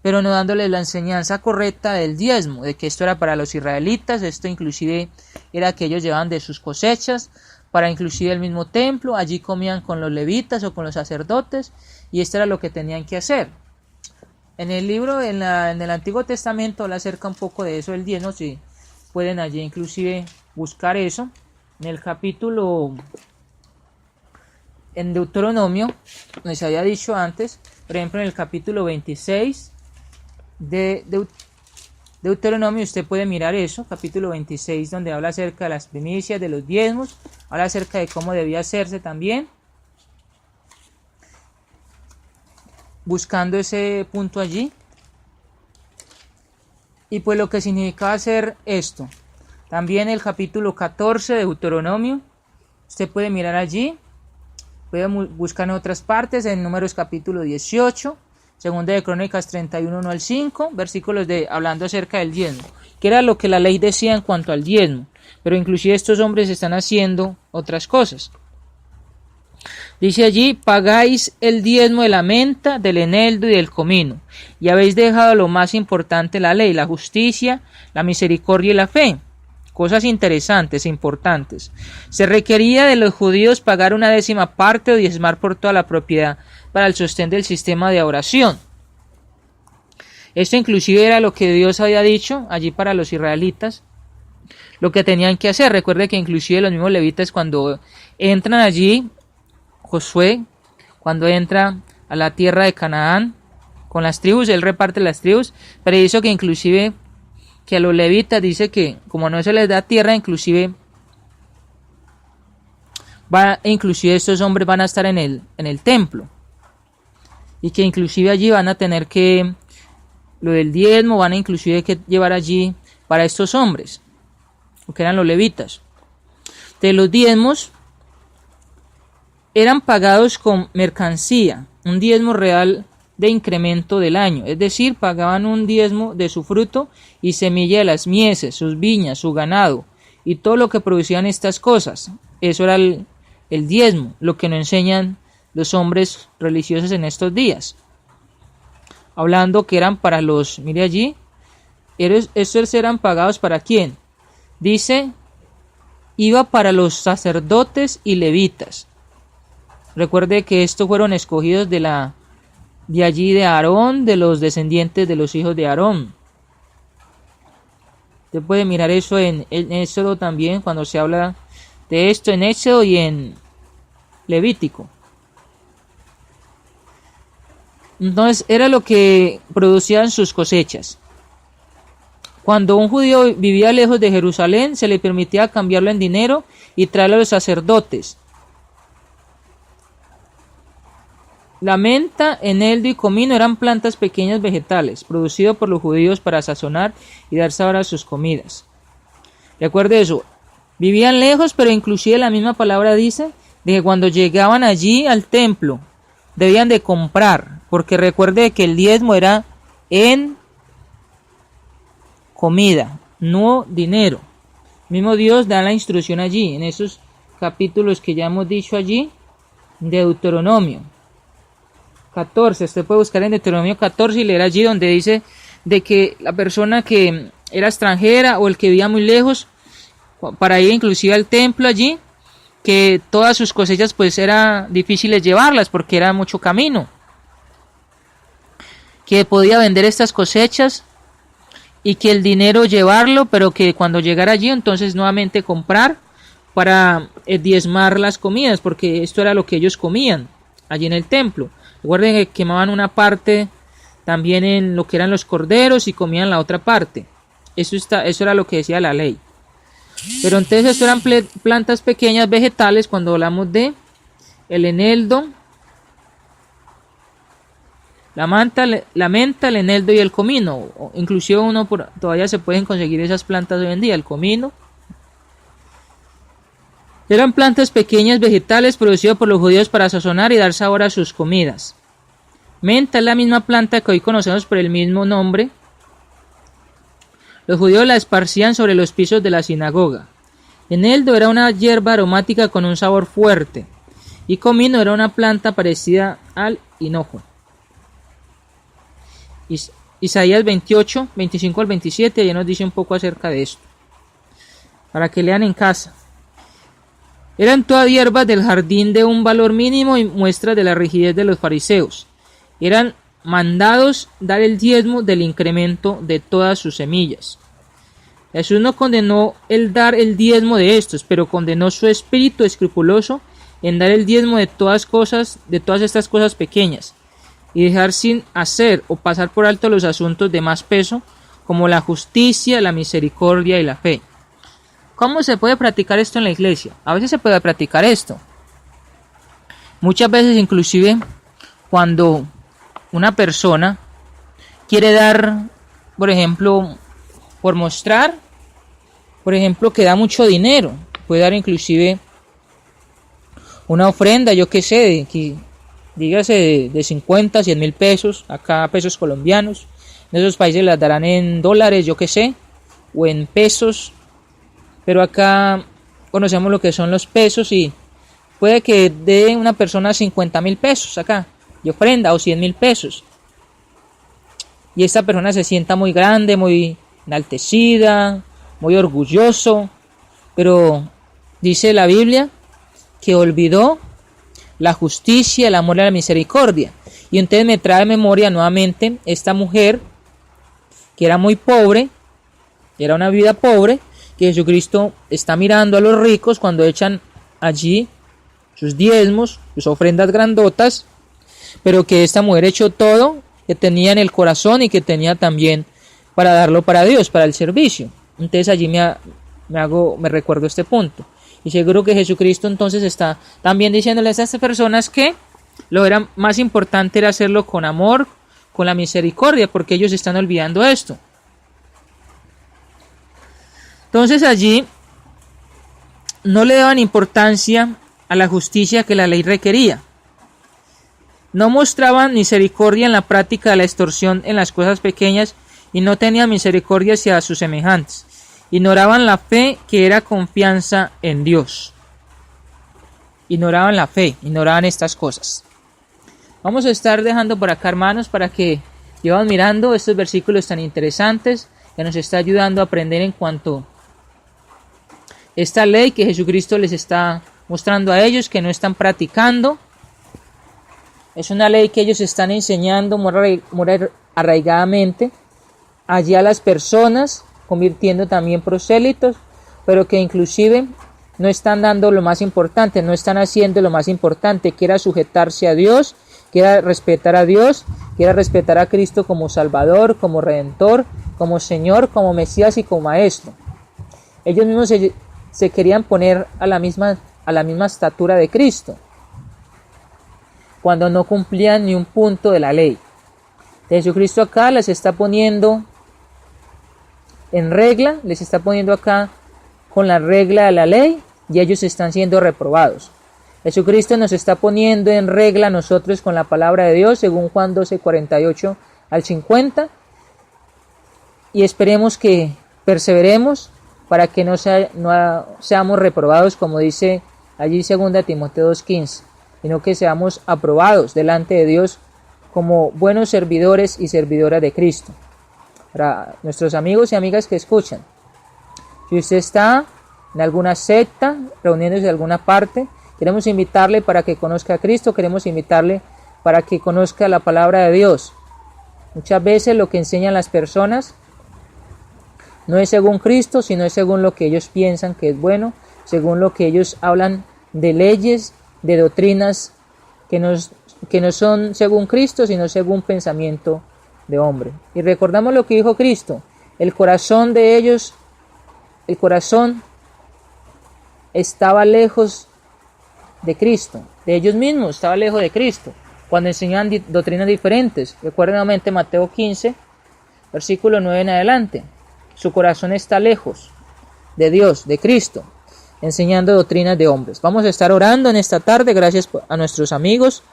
pero no dándoles la enseñanza correcta del diezmo, de que esto era para los israelitas, esto inclusive era que ellos llevaban de sus cosechas para inclusive el mismo templo, allí comían con los levitas o con los sacerdotes, y esto era lo que tenían que hacer. En el libro, en el Antiguo Testamento, habla acerca un poco de eso, el diezmo, si pueden allí inclusive buscar eso, en el capítulo, en Deuteronomio, les había dicho antes, por ejemplo en el capítulo 26 de Deuteronomio, usted puede mirar eso, capítulo 26, donde habla acerca de las primicias, de los diezmos, habla acerca de cómo debía hacerse también, buscando ese punto allí, y pues lo que significaba hacer esto. También el capítulo 14 de Deuteronomio, usted puede mirar allí, Pueden buscar en otras partes, en Números capítulo 18, Segunda de Crónicas 31, 1 al 5, versículos hablando acerca del diezmo, que era lo que la ley decía en cuanto al diezmo, pero inclusive estos hombres están haciendo otras cosas. Dice allí: pagáis el diezmo de la menta, del eneldo y del comino, y habéis dejado lo más importante de la ley, la justicia, la misericordia y la fe. Cosas interesantes e importantes. Se requería de los judíos pagar una 10ª parte o diezmar por toda la propiedad para el sostén del sistema de oración. Esto inclusive era lo que Dios había dicho allí para los israelitas, lo que tenían que hacer. Recuerde que inclusive los mismos levitas, cuando entran allí, Josué, cuando entra a la tierra de Canaán con las tribus, él reparte las tribus, pero hizo que inclusive que a los levitas dice que como no se les da tierra, inclusive estos hombres van a estar en el templo, y que inclusive allí van a tener que lo del diezmo, van a inclusive que llevar allí para estos hombres, que eran los levitas. De los diezmos eran pagados con mercancía, un diezmo real de incremento del año, es decir, pagaban un diezmo de su fruto y semilla de las mieses, sus viñas, su ganado y todo lo que producían estas cosas. Eso era el diezmo, lo que nos enseñan los hombres religiosos en estos días, hablando que eran para los, mire allí, estos eran pagados para quién. Dice, iba para los sacerdotes y levitas. Recuerde que estos fueron escogidos de allí de Aarón, de los descendientes de los hijos de Aarón. Usted puede mirar eso en Éxodo también, cuando se habla de esto en Éxodo y en Levítico. Entonces era lo que producían sus cosechas. Cuando un judío vivía lejos de Jerusalén, se le permitía cambiarlo en dinero y traerlo a los sacerdotes. La menta, eneldo y comino eran plantas pequeñas vegetales, producidos por los judíos para sazonar y dar sabor a sus comidas. Recuerde eso, vivían lejos, pero inclusive la misma palabra dice de que cuando llegaban allí al templo, debían de comprar, porque recuerde que el diezmo era en comida, no dinero. Mismo Dios da la instrucción allí, en esos capítulos que ya hemos dicho allí, de Deuteronomio 14, usted puede buscar en Deuteronomio 14 y leer allí donde dice de que la persona que era extranjera o el que vivía muy lejos, para ir inclusive al templo allí, que todas sus cosechas pues era difíciles llevarlas porque era mucho camino, que podía vender estas cosechas y que el dinero llevarlo, pero que cuando llegara allí entonces nuevamente comprar para diezmar las comidas, porque esto era lo que ellos comían allí en el templo. Recuerden que quemaban una parte también en lo que eran los corderos y comían la otra parte. Eso era lo que decía la ley. Pero entonces esto eran plantas pequeñas vegetales cuando hablamos de el eneldo, la menta, el eneldo y el comino. Inclusive todavía se pueden conseguir esas plantas hoy en día, el comino. Eran plantas pequeñas vegetales producidas por los judíos para sazonar y dar sabor a sus comidas. Menta es la misma planta que hoy conocemos por el mismo nombre. Los judíos la esparcían sobre los pisos de la sinagoga. Eneldo era una hierba aromática con un sabor fuerte. Y comino era una planta parecida al hinojo. Isaías 28, 25 al 27, ya nos dice un poco acerca de esto, para que lean en casa. Eran todas hierbas del jardín de un valor mínimo y muestras de la rigidez de los fariseos. Eran mandados dar el diezmo del incremento de todas sus semillas. Jesús no condenó el dar el diezmo de estos, pero condenó su espíritu escrupuloso en dar el diezmo de todas estas cosas pequeñas, y dejar sin hacer o pasar por alto los asuntos de más peso, como la justicia, la misericordia y la fe. ¿Cómo se puede practicar esto en la iglesia? A veces se puede practicar esto. Muchas veces inclusive cuando una persona quiere dar, por ejemplo, por mostrar, por ejemplo, que da mucho dinero, puede dar inclusive una ofrenda, yo qué sé, dígase de 50, 100 mil pesos, acá pesos colombianos. En esos países las darán en dólares, yo qué sé, o en pesos, pero acá conocemos lo que son los pesos y puede que dé una persona 50 mil pesos acá de ofrenda o 100 mil pesos. Y esta persona se sienta muy grande, muy enaltecida, muy orgulloso, pero dice la Biblia que olvidó la justicia, el amor y la misericordia. Y entonces me trae a memoria nuevamente esta mujer que era muy pobre, era una vida pobre, que Jesucristo está mirando a los ricos cuando echan allí sus diezmos, sus ofrendas grandotas, pero que esta mujer echó todo que tenía en el corazón y que tenía también para darlo para Dios, para el servicio. Entonces allí me recuerdo este punto. Y seguro que Jesucristo entonces está también diciéndoles a estas personas que lo era más importante era hacerlo con amor, con la misericordia, porque ellos están olvidando esto. Entonces allí no le daban importancia a la justicia que la ley requería. No mostraban misericordia en la práctica de la extorsión en las cosas pequeñas y no tenían misericordia hacia sus semejantes. Ignoraban la fe que era confianza en Dios. Ignoraban la fe, ignoraban estas cosas. Vamos a estar dejando por acá, hermanos, para que llevan mirando estos versículos tan interesantes que nos está ayudando a aprender en cuanto a esta ley que Jesucristo les está mostrando a ellos que no están practicando. Es una ley que ellos están enseñando muy arraigadamente allí a las personas, convirtiendo también prosélitos, pero que inclusive no están dando lo más importante, no están haciendo lo más importante, que era sujetarse a Dios, que era respetar a Dios, que era respetar a Cristo como Salvador, como Redentor, como Señor, como Mesías y como Maestro. Ellos mismos se querían poner a la misma estatura de Cristo, cuando no cumplían ni un punto de la ley. Jesucristo acá les está poniendo en regla, les está poniendo acá con la regla de la ley y ellos están siendo reprobados. Jesucristo nos está poniendo en regla a nosotros con la palabra de Dios, según Juan 12, 48 al 50, y esperemos que perseveremos para que no seamos reprobados, como dice allí 2 Timoteo 2:15, sino que seamos aprobados delante de Dios como buenos servidores y servidoras de Cristo. Para nuestros amigos y amigas que escuchan, si usted está en alguna secta, reuniéndose en alguna parte, queremos invitarle para que conozca a Cristo, queremos invitarle para que conozca la palabra de Dios. Muchas veces lo que enseñan las personas no es según Cristo, sino es según lo que ellos piensan que es bueno, según lo que ellos hablan de leyes, de doctrinas que no son según Cristo, sino según pensamiento de hombre. Y recordamos lo que dijo Cristo: el corazón de ellos, el corazón estaba lejos de Cristo, de ellos mismos estaba lejos de Cristo, cuando enseñaban doctrinas diferentes. Recuerden nuevamente Mateo 15, versículo 9 en adelante. Su corazón está lejos de Dios, de Cristo, enseñando doctrinas de hombres. Vamos a estar orando en esta tarde. Gracias a nuestros amigos,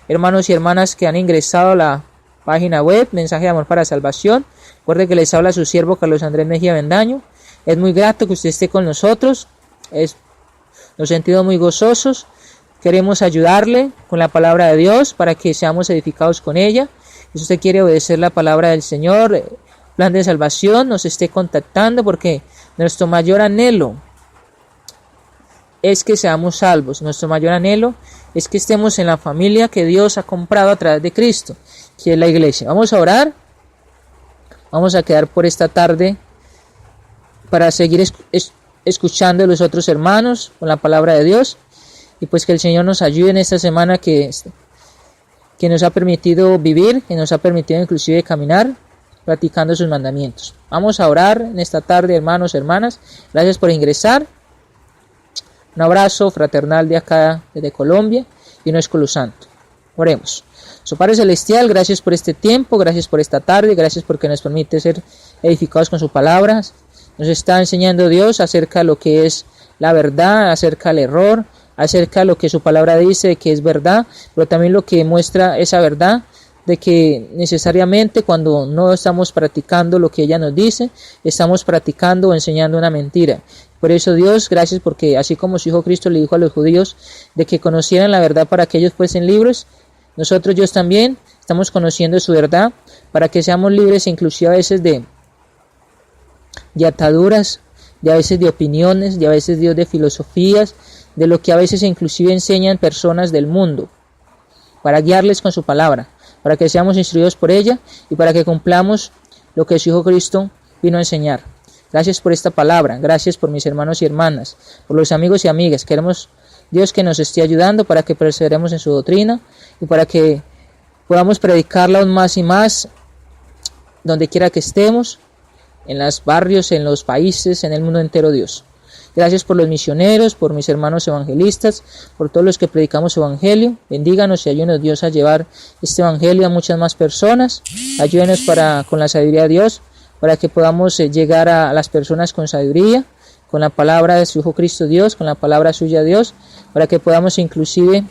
hermanos y hermanas que han ingresado a la página web Mensaje de Amor para Salvación. Recuerde que les habla su siervo Carlos Andrés Mejía Bendaño. Es muy grato que usted esté con nosotros. Nos sentimos muy gozosos. Queremos ayudarle con la palabra de Dios para que seamos edificados con ella. Si usted quiere obedecer la palabra del Señor, Plan de Salvación, nos esté contactando, porque nuestro mayor anhelo es que seamos salvos. Nuestro mayor anhelo es que estemos en la familia que Dios ha comprado a través de Cristo, que es la iglesia. Vamos a orar. Vamos a quedar por esta tarde para seguir escuchando a los otros hermanos con la palabra de Dios, y pues que el Señor nos ayude en esta semana que nos ha permitido vivir, que nos ha permitido inclusive caminar practicando sus mandamientos. Vamos a orar en esta tarde, hermanos, hermanas. Gracias por ingresar. Un abrazo fraternal de acá, desde Colombia, y un Espíritu Santo. Oremos. Su Padre Celestial, gracias por este tiempo, gracias por esta tarde, gracias porque nos permite ser edificados con su palabra. Nos está enseñando Dios acerca de lo que es la verdad, acerca del error, acerca de lo que su palabra dice, de que es verdad, pero también lo que muestra esa verdad, de que necesariamente cuando no estamos practicando lo que ella nos dice, estamos practicando o enseñando una mentira. Por eso Dios, gracias porque así como su Hijo Cristo le dijo a los judíos de que conocieran la verdad para que ellos fuesen libres, nosotros Dios también estamos conociendo su verdad para que seamos libres inclusive a veces de ataduras, de a veces de opiniones, de a veces Dios de filosofías, de lo que a veces inclusive enseñan personas del mundo, para guiarles con su palabra, para que seamos instruidos por ella y para que cumplamos lo que su Hijo Cristo vino a enseñar. Gracias por esta palabra, gracias por mis hermanos y hermanas, por los amigos y amigas. Queremos Dios que nos esté ayudando para que perseveremos en su doctrina y para que podamos predicarla aún más y más donde quiera que estemos, en los barrios, en los países, en el mundo entero, Dios. Gracias por los misioneros, por mis hermanos evangelistas, por todos los que predicamos evangelio. Bendíganos y ayúdenos, Dios, a llevar este evangelio a muchas más personas. Ayúdenos con la sabiduría de Dios, para que podamos llegar a las personas con sabiduría, con la palabra de su Hijo Cristo Dios, con la palabra suya Dios, para que podamos inclusive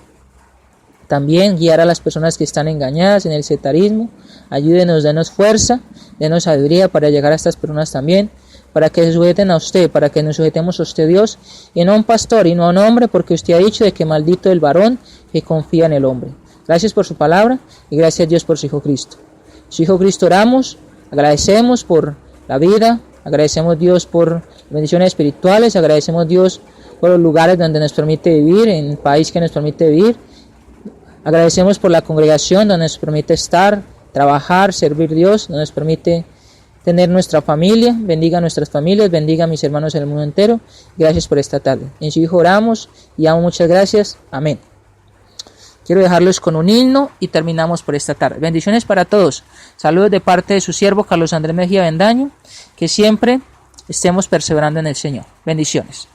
también guiar a las personas que están engañadas en el sectarismo. Ayúdenos, denos fuerza, denos sabiduría para llegar a estas personas también, para que se sujeten a usted, para que nos sujetemos a usted, Dios, y no a un pastor y no a un hombre, porque usted ha dicho de que maldito el varón que confía en el hombre. Gracias por su palabra y gracias, Dios, por su Hijo Cristo. Su Hijo Cristo oramos, agradecemos por la vida, agradecemos, Dios, por bendiciones espirituales, agradecemos, Dios, por los lugares donde nos permite vivir, en el país que nos permite vivir. Agradecemos por la congregación donde nos permite estar, trabajar, servir a Dios, donde nos permite tener nuestra familia. Bendiga a nuestras familias, bendiga a mis hermanos en el mundo entero. Gracias por esta tarde. En su Hijo oramos y damos muchas gracias. Amén. Quiero dejarlos con un himno y terminamos por esta tarde. Bendiciones para todos. Saludos de parte de su siervo Carlos Andrés Mejía Bendaño. Que siempre estemos perseverando en el Señor. Bendiciones.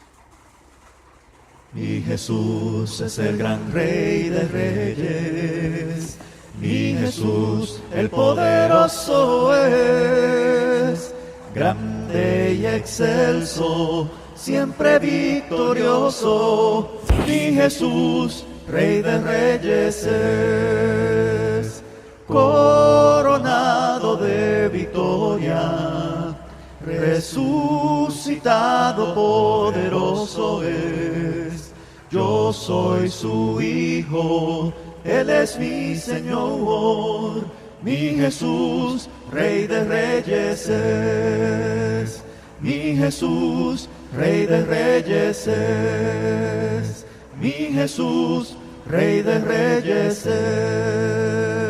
Mi Jesús es el gran Rey de Reyes, mi Jesús el poderoso es, grande y excelso, siempre victorioso, mi Jesús Rey de Reyes es, coronado de victoria, resucitado poderoso es. Yo soy su Hijo, Él es mi Señor, mi Jesús, Rey de Reyes es. Mi Jesús, Rey de Reyes es. Mi Jesús, Rey de Reyes es.